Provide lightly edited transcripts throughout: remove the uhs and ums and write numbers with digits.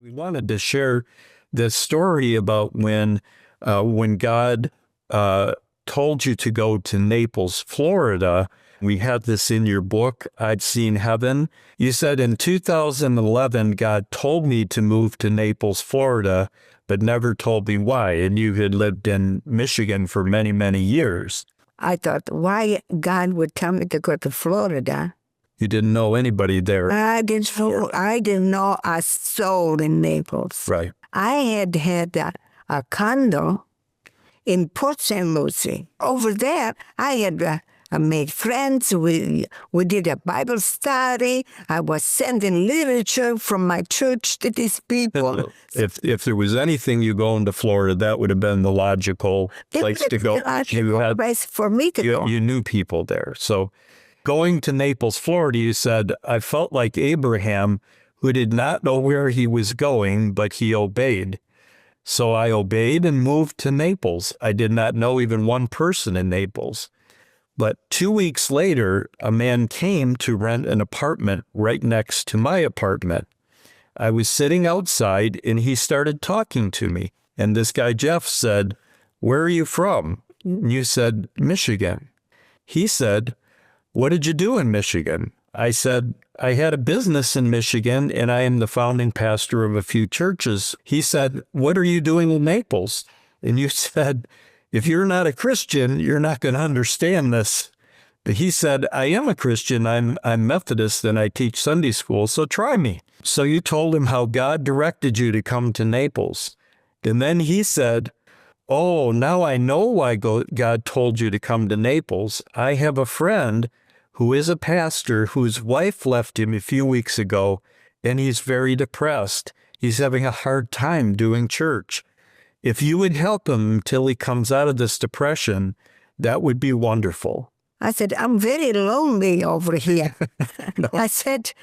We wanted to share this story about when God told you to go to Naples, Florida. We had this in your book, I'd Seen Heaven. You said in 2011, God told me to move to Naples, Florida, but never told me why. And you had lived in Michigan for many, many years. I thought, why God would tell me to go to Florida? You didn't know anybody there. I didn't know a soul in Naples. Right. I had a condo in Port St. Lucie. Over there, I had made friends. We did a Bible study. I was sending literature from my church to these people. If there was anything you go into Florida, that would have been the logical place to go. Place for me to go. You knew people there. So going to Naples, Florida, you said, I felt like Abraham, who did not know where he was going, but he obeyed. So I obeyed and moved to Naples. I did not know even one person in Naples. But 2 weeks later, a man came to rent an apartment right next to my apartment. I was sitting outside and he started talking to me. And this guy, Jeff, said, "Where are you from?" And you said, "Michigan." He said, "What did you do in Michigan?" I said, "I had a business in Michigan and I am the founding pastor of a few churches." He said, "What are you doing in Naples?" And you said, "If you're not a Christian, you're not going to understand this." But he said, "I am a Christian. I'm Methodist and I teach Sunday school, so try me." So you told him how God directed you to come to Naples. And then he said, "Oh, now I know why God told you to come to Naples. I have a friend who is a pastor whose wife left him a few weeks ago, and he's very depressed. He's having a hard time doing church. If you would help him until he comes out of this depression, that would be wonderful." I said, "I'm very lonely over here." No. I said,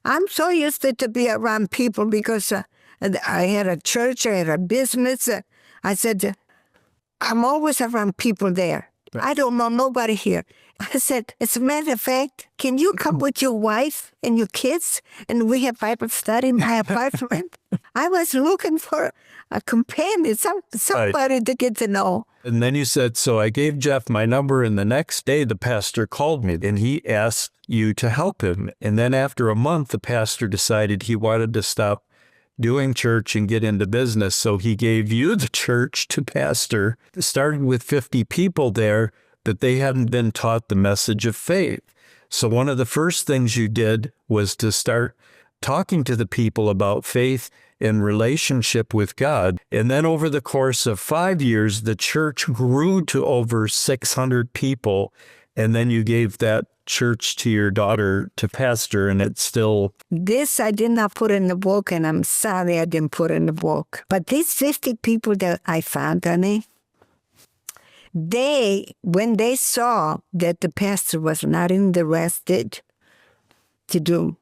"I'm so used to be around people because I had a church, I had a business." I said, "I'm always around people there. Right. I don't know nobody here." I said, "As a matter of fact, can you come with your wife and your kids and we have Bible study in my apartment?" I was looking for a companion, somebody to get to know. And then you said, so I gave Jeff my number, and the next day the pastor called me and he asked you to help him. And then after a month, the pastor decided he wanted to stop doing church and get into business. So he gave you the church to pastor. It started with 50 people there, but they hadn't been taught the message of faith. So one of the first things you did was to start talking to the people about faith and relationship with God. And then over the course of 5 years, the church grew to over 600 people. And then you gave that church to your daughter to pastor, and it's still... This I did not put in the book, and I'm sorry I didn't put in the book. But these 50 people that I found, honey, when they saw that the pastor was not interested to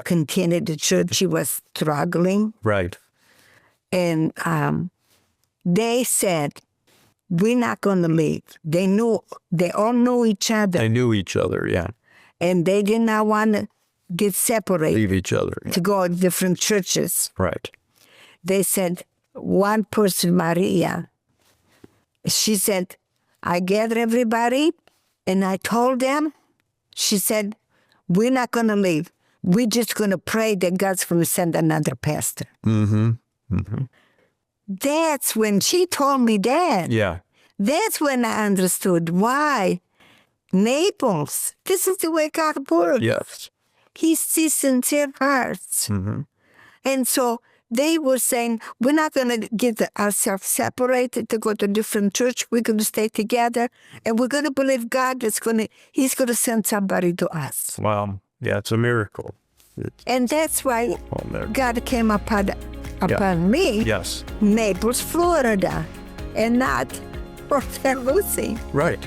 continue the church, he was struggling. Right. And they said, "We're not going to leave." They all knew each other. They knew each other, yeah. And they did not want to get separated. Leave each other. Yeah. To go to different churches. Right. They said, one person, Maria, she said, "I gathered everybody and I told them," she said, "we're not going to leave. We're just going to pray that God's going to send another pastor." Mm-hmm. Mm-hmm. That's when she told me that. Yeah. That's when I understood why Naples, this is the way God works. Yes. He sees sincere hearts. Mm-hmm. And so they were saying, we're not going to get ourselves separated to go to a different church. We're going to stay together, and we're going to believe God is He's going to send somebody to us. Wow. Yeah, it's a miracle. And that's why God came upon me, yes, Naples, Florida, and not Port St. Lucie. Right.